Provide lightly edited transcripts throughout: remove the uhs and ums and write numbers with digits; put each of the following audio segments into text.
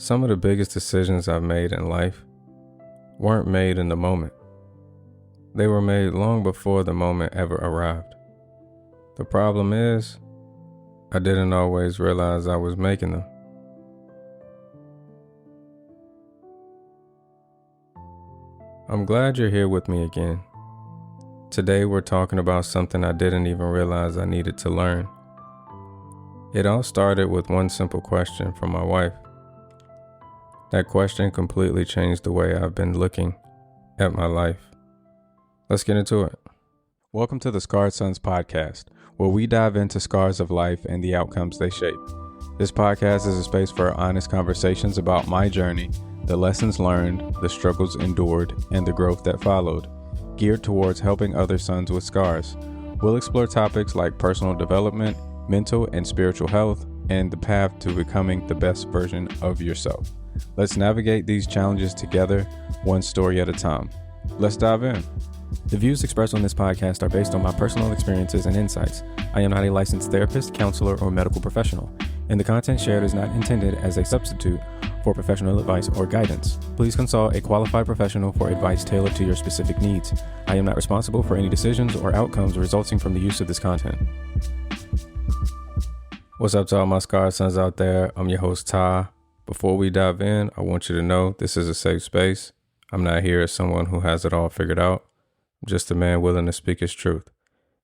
Some of the biggest decisions I've made in life weren't made in the moment. They were made long before the moment ever arrived. The problem is, I didn't always realize I was making them. I'm glad you're here with me again. Today we're talking about something I didn't even realize I needed to learn. It all started with one simple question from my wife. That question completely changed the way I've been looking at my life. Let's get into it. Welcome to the Scarred Sons podcast, where we dive into scars of life and the outcomes they shape. This podcast is a space for honest conversations about my journey, the lessons learned, the struggles endured, and the growth that followed, geared towards helping other sons with scars. We'll explore topics like personal development, mental and spiritual health, and the path to becoming the best version of yourself. Let's navigate these challenges together, one story at a time. Let's dive in. The views expressed on this podcast are based on my personal experiences and insights. I am not a licensed therapist, counselor, or medical professional, and the content shared is not intended as a substitute for professional advice or guidance. Please consult a qualified professional for advice tailored to your specific needs. I am not responsible for any decisions or outcomes resulting from the use of this content. What's up to all my Scarred Sons out there? I'm your host, Ty. Before we dive in, I want you to know this is a safe space. I'm not here as someone who has it all figured out. I'm just a man willing to speak his truth.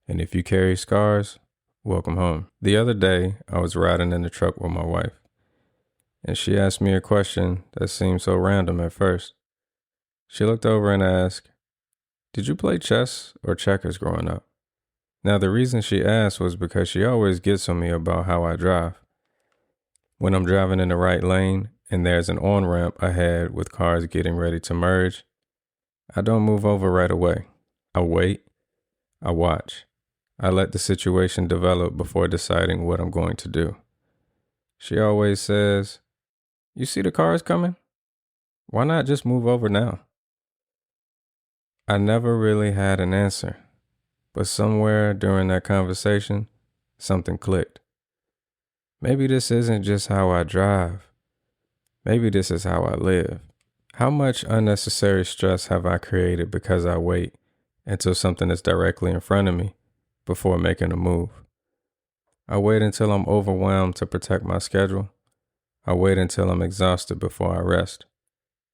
And if you carry scars, welcome home. The other day, I was riding in the truck with my wife, and she asked me a question that seemed so random at first. She looked over and asked, "Did you play chess or checkers growing up?" Now, the reason she asked was because she always gets on me about how I drive. When I'm driving in the right lane and there's an on-ramp ahead with cars getting ready to merge, I don't move over right away. I wait, I watch. I let the situation develop before deciding what I'm going to do. She always says, "You see the cars coming? Why not just move over now?" I never really had an answer, but somewhere during that conversation, something clicked. Maybe this isn't just how I drive. Maybe this is how I live. How much unnecessary stress have I created because I wait until something is directly in front of me before making a move? I wait until I'm overwhelmed to protect my schedule. I wait until I'm exhausted before I rest.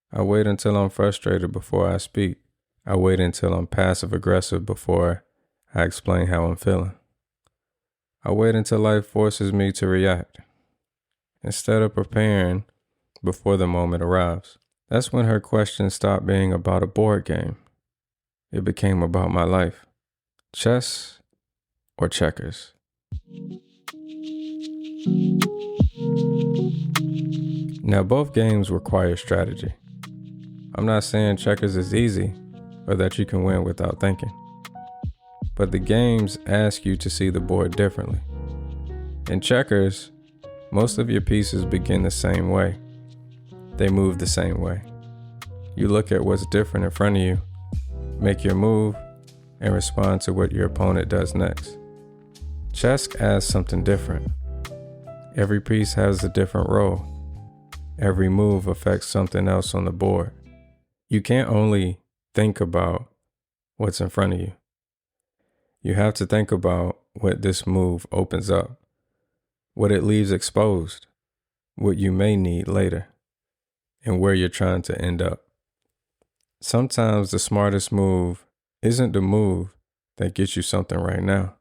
I wait until I'm frustrated before I speak. I wait until I'm passive aggressive before I explain how I'm feeling. I wait until life forces me to react instead of preparing before the moment arrives. That's when her question stopped being about a board game. It became about my life. Chess or checkers? Now, both games require strategy. I'm not saying checkers is easy or that you can win without thinking. But the games ask you to see the board differently. In checkers, most of your pieces begin the same way. They move the same way. You look at what's different in front of you, make your move, and respond to what your opponent does next. Chess asks something different. Every piece has a different role. Every move affects something else on the board. You can't only think about what's in front of you. You have to think about what this move opens up, what it leaves exposed, what you may need later, and where you're trying to end up. Sometimes the smartest move isn't the move that gets you something right now.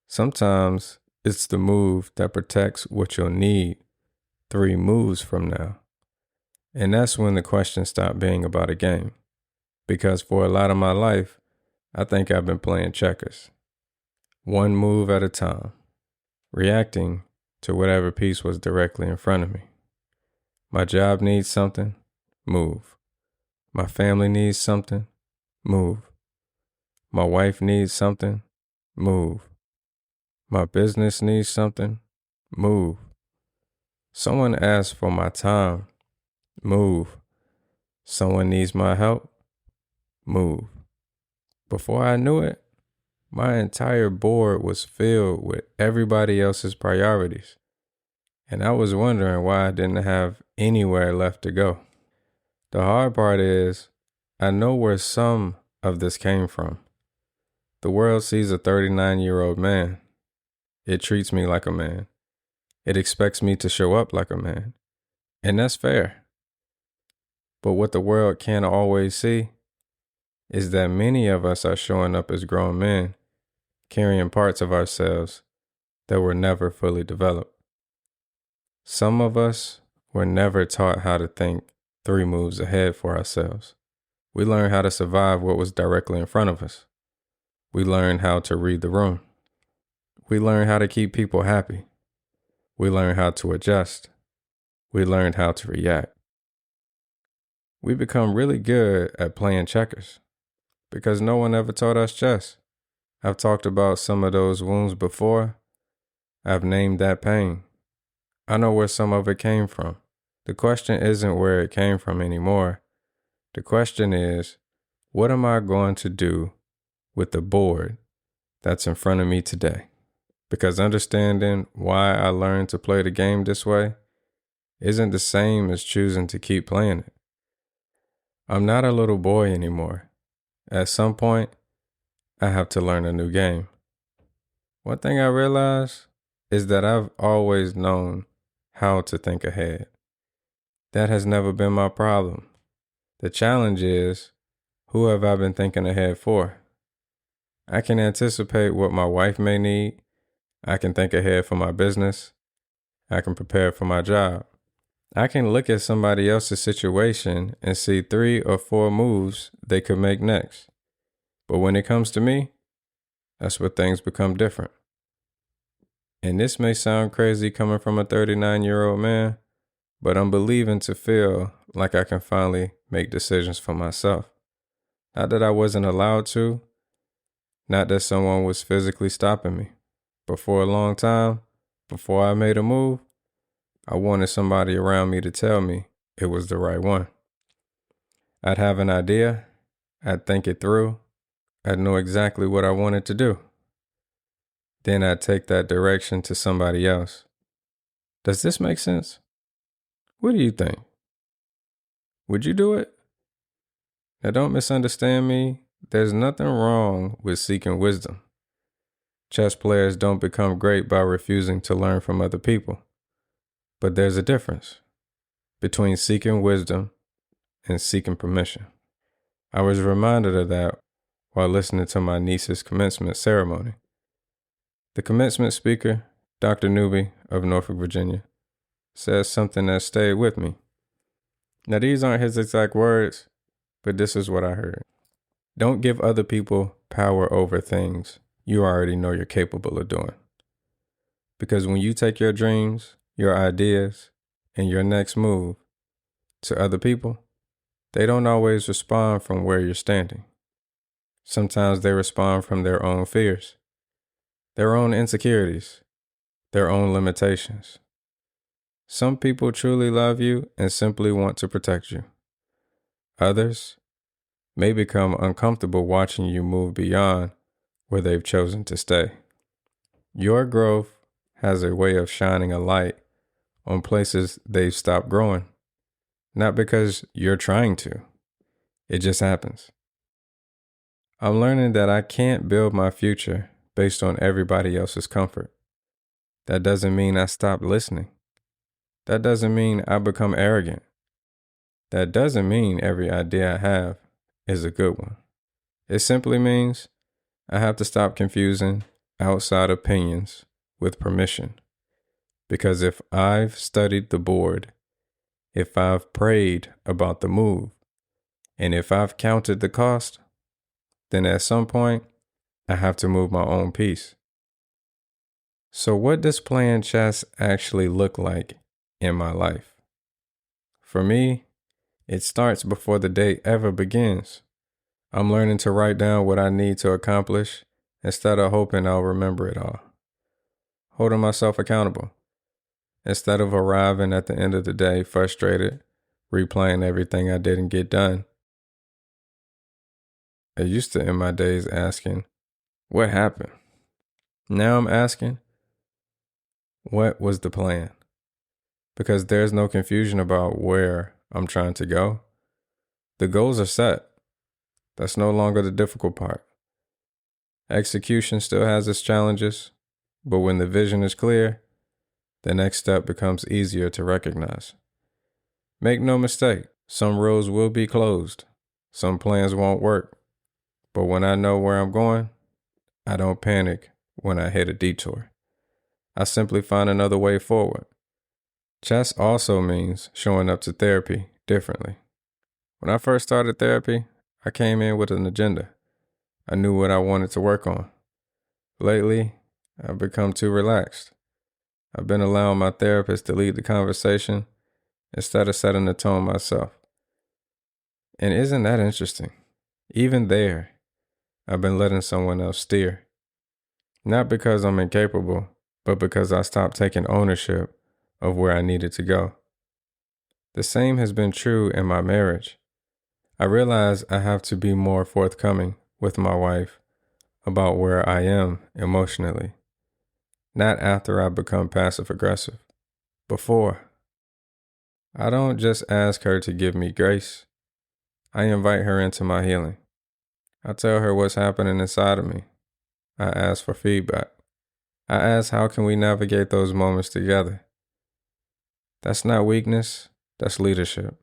Sometimes it's the move that protects what you'll need 3 moves from now. And that's when the question stopped being about a game. Because for a lot of my life, I think I've been playing checkers. One move at a time, reacting to whatever piece was directly in front of me. My job needs something, move. My family needs something, move. My wife needs something, move. My business needs something, move. Someone asks for my time, move. Someone needs my help, move. Before I knew it, my entire board was filled with everybody else's priorities. And I was wondering why I didn't have anywhere left to go. The hard part is, I know where some of this came from. The world sees a 39-year-old man. It treats me like a man. It expects me to show up like a man. And that's fair. But what the world can't always see is that many of us are showing up as grown men, carrying parts of ourselves that were never fully developed. Some of us were never taught how to think 3 moves ahead for ourselves. We learned how to survive what was directly in front of us. We learned how to read the room. We learned how to keep people happy. We learned how to adjust. We learned how to react. We become really good at playing checkers because no one ever taught us chess. I've talked about some of those wounds before. I've named that pain. I know where some of it came from. The question isn't where it came from anymore. The question is, what am I going to do with the board that's in front of me today? Because understanding why I learned to play the game this way isn't the same as choosing to keep playing it. I'm not a little boy anymore. At some point, I have to learn a new game. One thing I realize is that I've always known how to think ahead. That has never been my problem. The challenge is, who have I been thinking ahead for? I can anticipate what my wife may need. I can think ahead for my business. I can prepare for my job. I can look at somebody else's situation and see 3 or 4 moves they could make next. But when it comes to me, that's where things become different. And this may sound crazy coming from a 39-year-old man, but I'm believing to feel like I can finally make decisions for myself. Not that I wasn't allowed to, not that someone was physically stopping me. But for a long time, before I made a move, I wanted somebody around me to tell me it was the right one. I'd have an idea, I'd think it through, I'd know exactly what I wanted to do. Then I'd take that direction to somebody else. Does this make sense? What do you think? Would you do it? Now don't misunderstand me. There's nothing wrong with seeking wisdom. Chess players don't become great by refusing to learn from other people. But there's a difference between seeking wisdom and seeking permission. I was reminded of that while listening to my niece's commencement ceremony. The commencement speaker, Dr. Newby of Norfolk, Virginia, says something that stayed with me. Now, these aren't his exact words, but this is what I heard. Don't give other people power over things you already know you're capable of doing. Because when you take your dreams, your ideas, and your next move to other people, they don't always respond from where you're standing. Sometimes they respond from their own fears, their own insecurities, their own limitations. Some people truly love you and simply want to protect you. Others may become uncomfortable watching you move beyond where they've chosen to stay. Your growth has a way of shining a light on places they've stopped growing. Not because you're trying to. It just happens. I'm learning that I can't build my future based on everybody else's comfort. That doesn't mean I stop listening. That doesn't mean I become arrogant. That doesn't mean every idea I have is a good one. It simply means I have to stop confusing outside opinions with permission. Because if I've studied the board, if I've prayed about the move, and if I've counted the cost, then at some point, I have to move my own piece. So what does playing chess actually look like in my life? For me, it starts before the day ever begins. I'm learning to write down what I need to accomplish instead of hoping I'll remember it all. Holding myself accountable. Instead of arriving at the end of the day frustrated, replaying everything I didn't get done. I used to end my days asking, what happened? Now I'm asking, what was the plan? because there's no confusion about where I'm trying to go. The goals are set. That's no longer the difficult part. Execution still has its challenges, but when the vision is clear, the next step becomes easier to recognize. Make no mistake, some roads will be closed. Some plans won't work. But when I know where I'm going, I don't panic when I hit a detour. I simply find another way forward. Chess also means showing up to therapy differently. When I first started therapy, I came in with an agenda. I knew what I wanted to work on. Lately, I've become too relaxed. I've been allowing my therapist to lead the conversation instead of setting the tone myself. And isn't that interesting? Even there, I've been letting someone else steer. Not because I'm incapable, but because I stopped taking ownership of where I needed to go. The same has been true in my marriage. I realize I have to be more forthcoming with my wife about where I am emotionally. Not after I become passive aggressive. Before. I don't just ask her to give me grace. I invite her into my healing. I tell her what's happening inside of me. I ask for feedback. I ask how can we navigate those moments together. That's not weakness, that's leadership.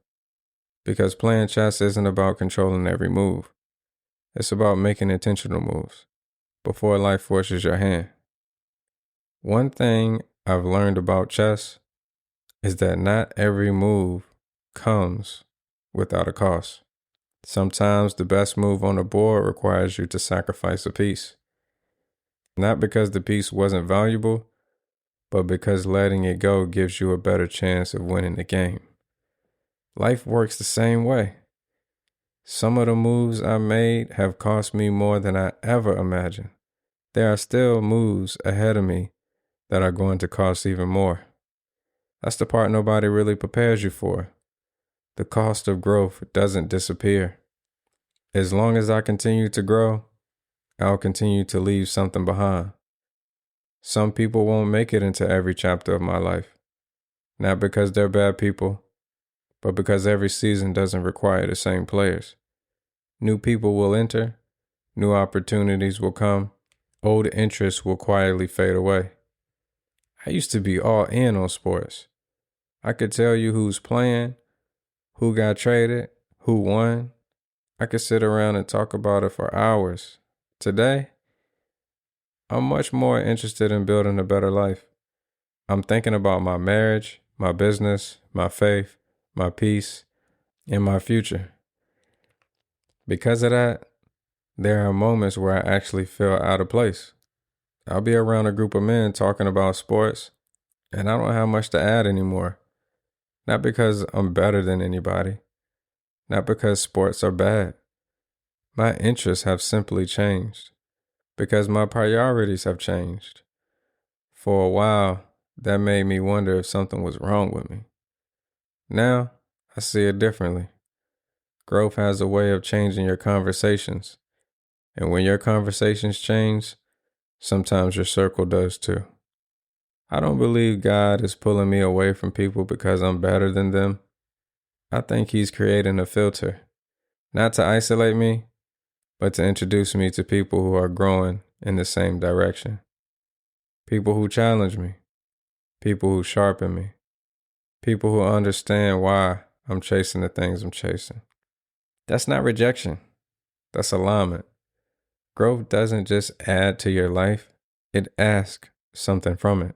Because playing chess isn't about controlling every move. It's about making intentional moves before life forces your hand. One thing I've learned about chess is that not every move comes without a cost. Sometimes the best move on the board requires you to sacrifice a piece. Not because the piece wasn't valuable, but because letting it go gives you a better chance of winning the game. Life works the same way. Some of the moves I made have cost me more than I ever imagined. There are still moves ahead of me that are going to cost even more. That's the part nobody really prepares you for. The cost of growth doesn't disappear. As long as I continue to grow, I'll continue to leave something behind. Some people won't make it into every chapter of my life. Not because they're bad people, but because every season doesn't require the same players. New people will enter, new opportunities will come, old interests will quietly fade away. I used to be all in on sports. I could tell you who's playing, who got traded, who won. I could sit around and talk about it for hours. Today, I'm much more interested in building a better life. I'm thinking about my marriage, my business, my faith, my peace, and my future. Because of that, there are moments where I actually feel out of place. I'll be around a group of men talking about sports, and I don't have much to add anymore. Not because I'm better than anybody. Not because sports are bad. My interests have simply changed. Because my priorities have changed. For a while, that made me wonder if something was wrong with me. Now, I see it differently. Growth has a way of changing your conversations. And when your conversations change, sometimes your circle does too. I don't believe God is pulling me away from people because I'm better than them. I think He's creating a filter, not to isolate me, but to introduce me to people who are growing in the same direction. People who challenge me, people who sharpen me, people who understand why I'm chasing the things I'm chasing. That's not rejection, that's alignment. Growth doesn't just add to your life, it asks something from it.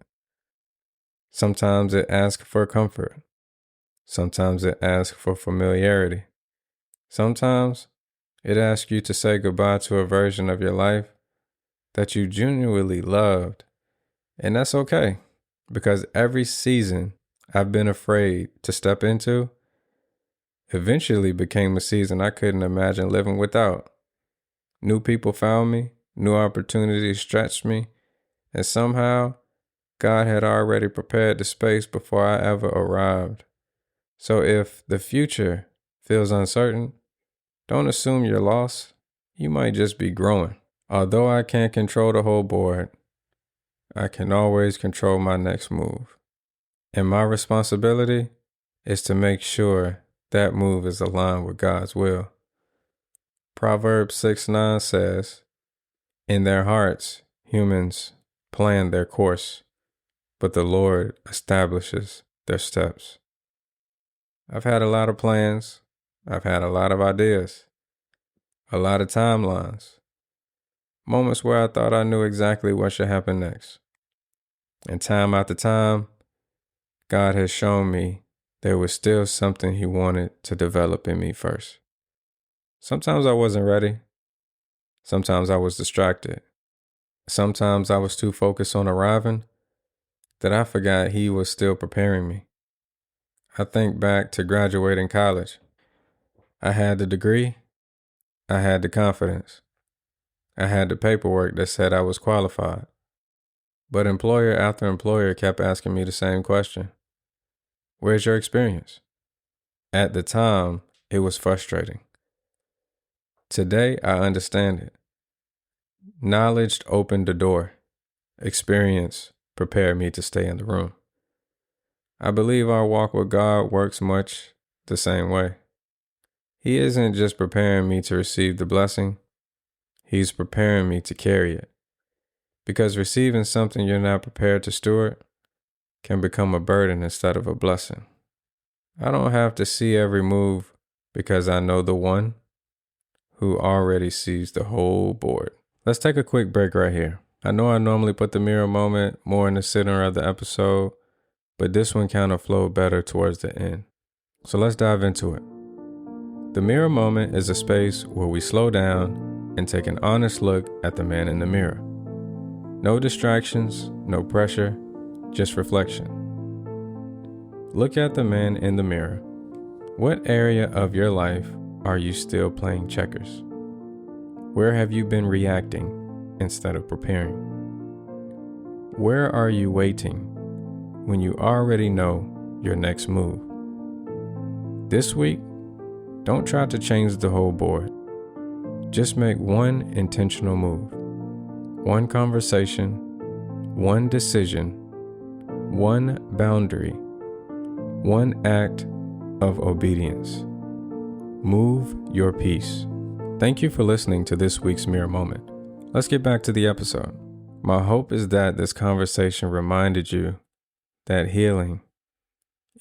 Sometimes it asks for comfort. Sometimes it asks for familiarity. Sometimes it asks you to say goodbye to a version of your life that you genuinely loved. And that's okay, because every season I've been afraid to step into eventually became a season I couldn't imagine living without. New people found me, new opportunities stretched me, and somehow God had already prepared the space before I ever arrived. So if the future feels uncertain, don't assume you're lost. You might just be growing. Although I can't control the whole board, I can always control my next move. And my responsibility is to make sure that move is aligned with God's will. Proverbs 6:9 says, "In their hearts, humans plan their course, but the Lord establishes their steps." I've had a lot of plans. I've had a lot of ideas, a lot of timelines, moments where I thought I knew exactly what should happen next. And time after time, God has shown me there was still something He wanted to develop in me first. Sometimes I wasn't ready. Sometimes I was distracted. Sometimes I was too focused on arriving that I forgot He was still preparing me. I think back to graduating college. I had the degree. I had the confidence. I had the paperwork that said I was qualified. But employer after employer kept asking me the same question. Where's your experience? At the time, it was frustrating. Today, I understand it. Knowledge opened the door. Experience prepared me to stay in the room. I believe our walk with God works much the same way. He isn't just preparing me to receive the blessing. He's preparing me to carry it. Because receiving something you're not prepared to steward can become a burden instead of a blessing. I don't have to see every move because I know the one who already sees the whole board. Let's take a quick break right here. I know I normally put the mirror moment more in the center of the episode, but this one kind of flowed better towards the end. So let's dive into it. The mirror moment is a space where we slow down and take an honest look at the man in the mirror. No distractions, no pressure, just reflection. Look at the man in the mirror. What area of your life are you still playing checkers? Where have you been reacting instead of preparing? Where are you waiting when you already know your next move? This week, don't try to change the whole board. Just make one intentional move. One conversation, one decision, one boundary, one act of obedience. Move your peace. Thank you for listening to this week's Mirror Moment. Let's get back to the episode. My hope is that this conversation reminded you that healing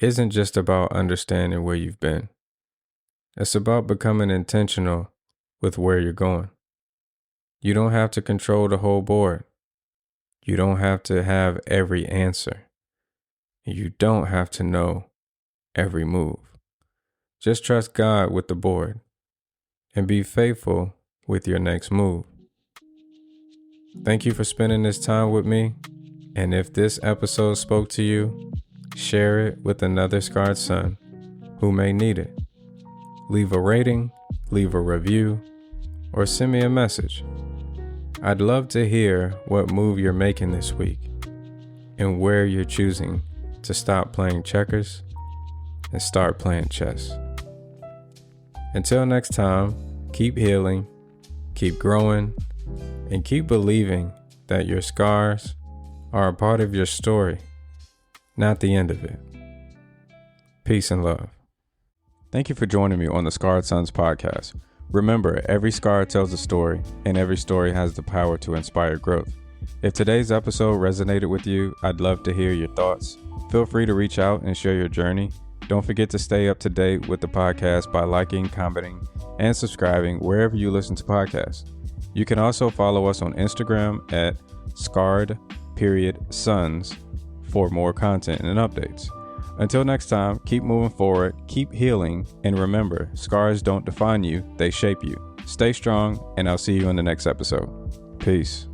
isn't just about understanding where you've been. It's about becoming intentional with where you're going. You don't have to control the whole board. You don't have to have every answer. You don't have to know every move. Just trust God with the board and be faithful with your next move. Thank you for spending this time with me. And if this episode spoke to you, share it with another scarred son who may need it. Leave a rating, leave a review, or send me a message. I'd love to hear what move you're making this week and where you're choosing to stop playing checkers and start playing chess. Until next time, keep healing, keep growing, and keep believing that your scars are a part of your story, not the end of it. Peace and love. Thank you for joining me on the Scarred Sons podcast. Remember, every scar tells a story, and every story has the power to inspire growth. If today's episode resonated with you, I'd love to hear your thoughts. Feel free to reach out and share your journey. Don't forget to stay up to date with the podcast by liking, commenting, and subscribing wherever you listen to podcasts. You can also follow us on Instagram at scarred.sons for more content and updates. Until next time, keep moving forward, keep healing, and remember, scars don't define you, they shape you. Stay strong, and I'll see you in the next episode. Peace.